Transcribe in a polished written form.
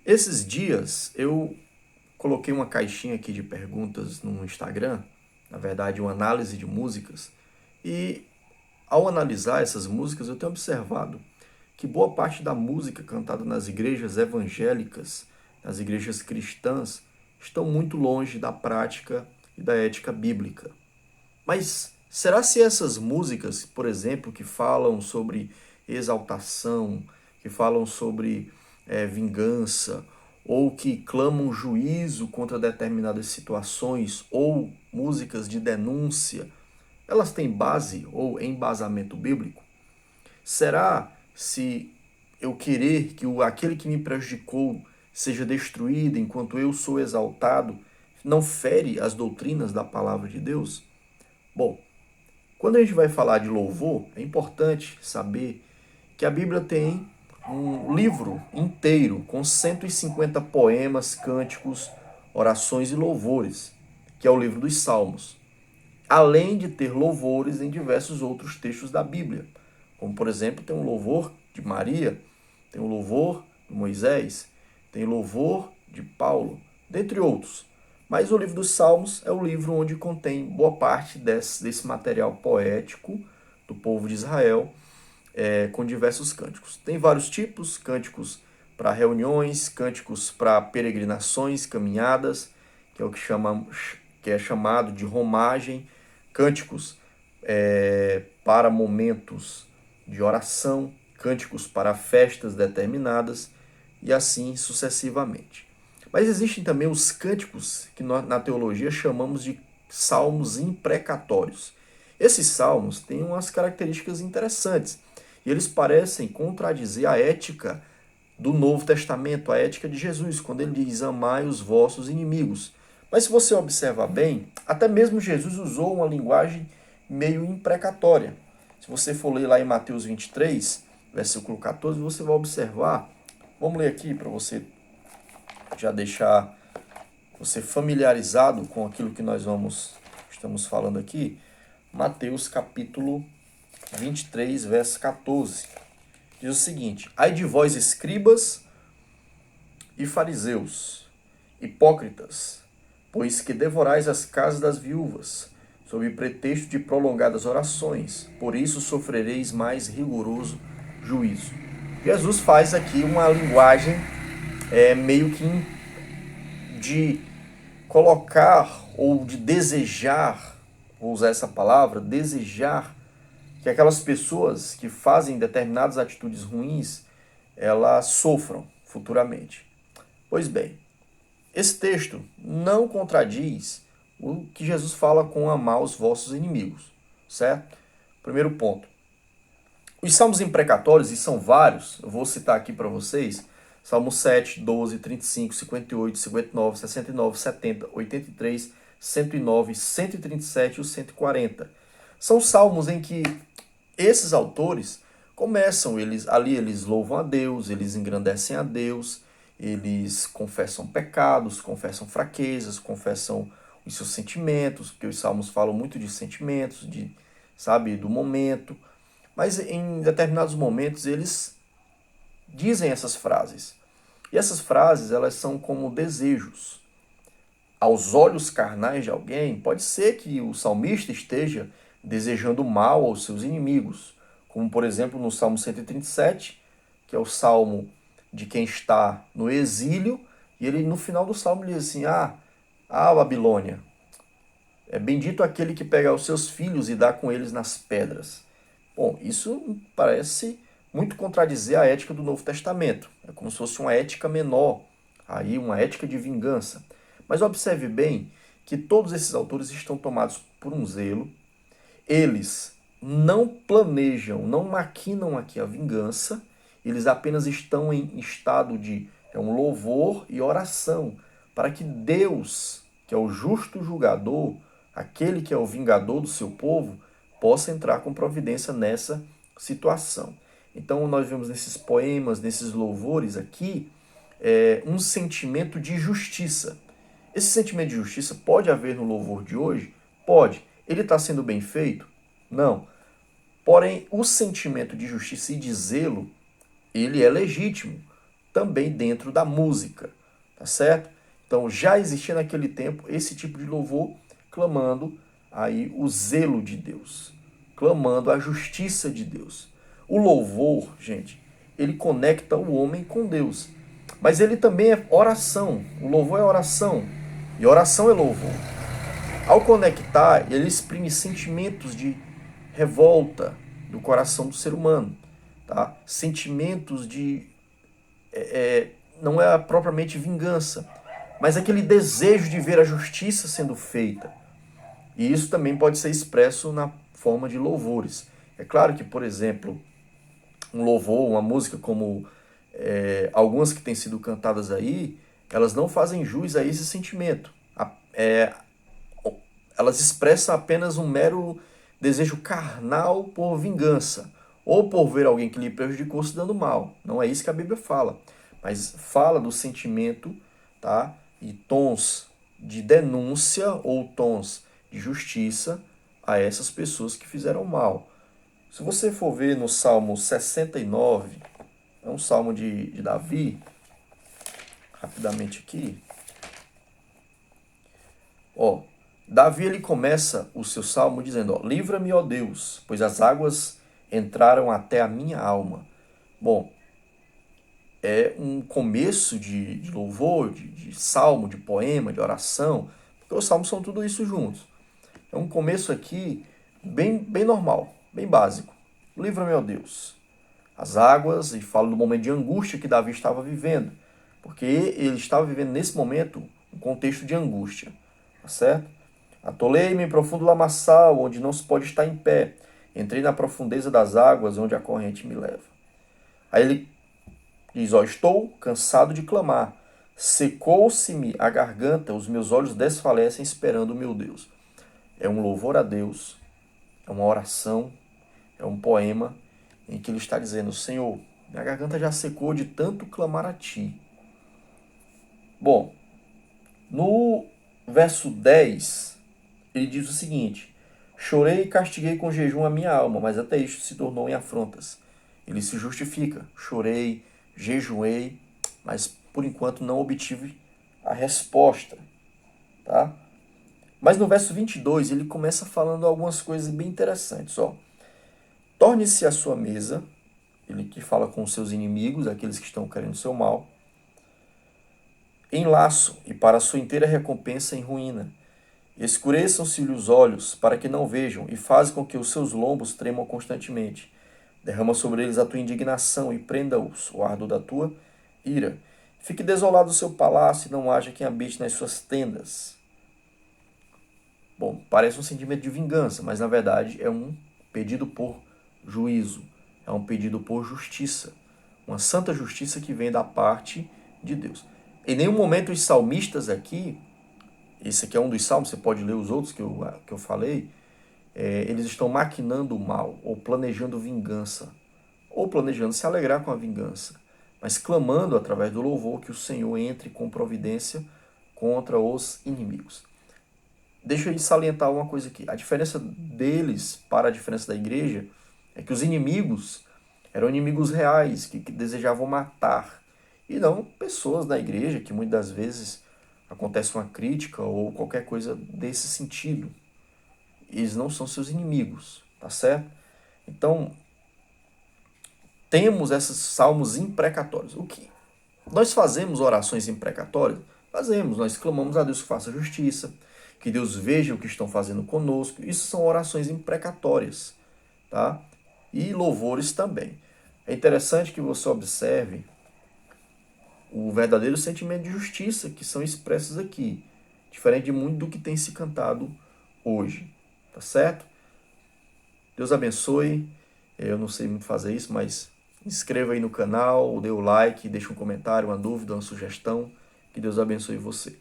Esses dias eu coloquei uma caixinha aqui de perguntas no Instagram, na verdade, uma análise de músicas, e ao analisar essas músicas eu tenho observado que boa parte da música cantada nas igrejas evangélicas, nas igrejas cristãs, estão muito longe da prática e da ética bíblica. Mas será se essas músicas, por exemplo, que falam sobre exaltação, que falam sobre vingança, ou que clamam juízo contra determinadas situações, ou músicas de denúncia, elas têm base ou embasamento bíblico? Será se eu querer que aquele que me prejudicou seja destruído enquanto eu sou exaltado, não fere as doutrinas da palavra de Deus? Bom, quando a gente vai falar de louvor, é importante saber que a Bíblia tem um livro inteiro com 150 poemas, cânticos, orações e louvores, que é o livro dos Salmos. Além de ter louvores em diversos outros textos da Bíblia, como por exemplo, tem um louvor de Maria, tem um louvor de Moisés, tem louvor de Paulo, dentre outros. Mas o livro dos Salmos é o livro onde contém boa parte desse material poético do povo de Israel, com diversos cânticos. Tem vários tipos, cânticos para reuniões, cânticos para peregrinações, caminhadas, que é o que é chamado de romagem, cânticos para momentos de oração, cânticos para festas determinadas e assim sucessivamente. Mas existem também os cânticos que nós, na teologia, chamamos de salmos imprecatórios. Esses salmos têm umas características interessantes e eles parecem contradizer a ética do Novo Testamento, a ética de Jesus, quando ele diz: amai os vossos inimigos. Mas se você observar bem, até mesmo Jesus usou uma linguagem meio imprecatória. Se você for ler lá em Mateus 23, versículo 14, você vai observar. Vamos ler aqui para você já deixar você familiarizado com aquilo que estamos falando aqui. Mateus capítulo 23, verso 14. Diz o seguinte: ai de vós, escribas e fariseus, hipócritas, pois que devorais as casas das viúvas, sob pretexto de prolongadas orações, por isso sofrereis mais rigoroso juízo. Jesus faz aqui uma linguagem meio que de colocar ou de desejar, vou usar essa palavra, desejar que aquelas pessoas que fazem determinadas atitudes ruins, elas sofram futuramente. Pois bem, esse texto não contradiz o que Jesus fala com amar os vossos inimigos, certo? Primeiro ponto. Os salmos imprecatórios, e são vários, eu vou citar aqui para vocês: Salmo 7, 12, 35, 58, 59, 69, 70, 83, 109, 137 e o 140. São salmos em que esses autores começam, eles louvam a Deus, eles engrandecem a Deus, eles confessam pecados, confessam fraquezas, confessam os seus sentimentos, porque os salmos falam muito de sentimentos, sabe, do momento. Mas em determinados momentos eles dizem essas frases. E essas frases, elas são como desejos. Aos olhos carnais de alguém, pode ser que o salmista esteja desejando mal aos seus inimigos, como por exemplo no Salmo 137, que é o salmo de quem está no exílio, e ele no final do salmo ele diz assim: Babilônia, é bendito aquele que pega os seus filhos e dá com eles nas pedras. Bom, isso parece muito contradizer a ética do Novo Testamento. É como se fosse uma ética menor, aí uma ética de vingança. Mas observe bem que todos esses autores estão tomados por um zelo. Eles não planejam, não maquinam aqui a vingança. Eles apenas estão em estado de um louvor e oração para que Deus, que é o justo julgador, aquele que é o vingador do seu povo, possa entrar com providência nessa situação. Então nós vemos nesses poemas, nesses louvores aqui, um sentimento de justiça. Esse sentimento de justiça pode haver no louvor de hoje? Pode. Ele está sendo bem feito? Não. Porém, o sentimento de justiça e de zelo, ele é legítimo. também dentro da música, tá certo? Então já existia naquele tempo esse tipo de louvor clamando aí o zelo de Deus, clamando a justiça de Deus. O louvor, gente, ele conecta o homem com Deus, mas ele também é oração. O louvor é oração e oração é louvor. Ao conectar, ele exprime sentimentos de revolta do coração do ser humano, tá? Sentimentos de não é propriamente vingança, mas aquele desejo de ver a justiça sendo feita. E isso também pode ser expresso na forma de louvores. É claro que, por exemplo, um louvor, uma música como algumas que têm sido cantadas aí, elas não fazem jus a esse sentimento. Elas expressam apenas um mero desejo carnal por vingança, ou por ver alguém que lhe prejudicou se dando mal. Não é isso que a Bíblia fala, mas fala do sentimento, tá? E tons de denúncia ou tons de justiça a essas pessoas que fizeram mal. Se você for ver no Salmo 69, é um salmo de Davi, rapidamente aqui, ó, Davi ele começa o seu salmo dizendo, ó, livra-me, ó Deus, pois as águas entraram até a minha alma. Bom, é um começo de louvor, de salmo, de poema, de oração, porque os salmos são tudo isso juntos. É um começo aqui bem normal, bem básico. Livra-me, ó Deus. As águas, e fala do momento de angústia que Davi estava vivendo, porque ele estava vivendo nesse momento um contexto de angústia, tá certo? Atolei-me em profundo lamaçal, onde não se pode estar em pé. Entrei na profundeza das águas, onde a corrente me leva. Aí ele diz, ó, estou cansado de clamar. Secou-se-me a garganta, os meus olhos desfalecem esperando o meu Deus. É um louvor a Deus, é uma oração, é um poema em que ele está dizendo, Senhor, minha garganta já secou de tanto clamar a Ti. Bom, no verso 10, ele diz o seguinte, chorei e castiguei com jejum a minha alma, mas até isto se tornou em afrontas. Ele se justifica, chorei, jejuei, mas por enquanto não obtive a resposta, tá? Mas no verso 22 ele começa falando algumas coisas bem interessantes, ó. Torne-se a sua mesa, ele que fala com os seus inimigos, aqueles que estão querendo o seu mal, em laço e para a sua inteira recompensa em ruína. Escureçam-se-lhe os olhos para que não vejam e faz com que os seus lombos tremam constantemente. Derrama sobre eles a tua indignação e prenda-os o ardor da tua ira. Fique desolado o seu palácio e não haja quem habite nas suas tendas. Bom, parece um sentimento de vingança, mas na verdade é um pedido por juízo, é um pedido por justiça, uma santa justiça que vem da parte de Deus. Em nenhum momento os salmistas aqui, esse aqui é um dos salmos, você pode ler os outros que eu falei, eles estão maquinando o mal, ou planejando vingança, ou planejando se alegrar com a vingança, mas clamando através do louvor que o Senhor entre com providência contra os inimigos. Deixa eu salientar uma coisa aqui. A diferença deles para a diferença da igreja é que os inimigos eram inimigos reais, que desejavam matar, e não pessoas da igreja, que muitas das vezes acontece uma crítica ou qualquer coisa desse sentido. Eles não são seus inimigos, tá certo? Então, temos esses salmos imprecatórios. O que? Nós fazemos orações imprecatórias? Fazemos, nós clamamos a Deus que faça justiça, que Deus veja o que estão fazendo conosco. Isso são orações imprecatórias, tá? E louvores também. É interessante que você observe o verdadeiro sentimento de justiça que são expressos aqui, diferente de muito do que tem se cantado hoje, tá certo? Deus abençoe. Eu não sei muito fazer isso, mas inscreva aí no canal, dê o like, deixe um comentário, uma dúvida, uma sugestão. Que Deus abençoe você.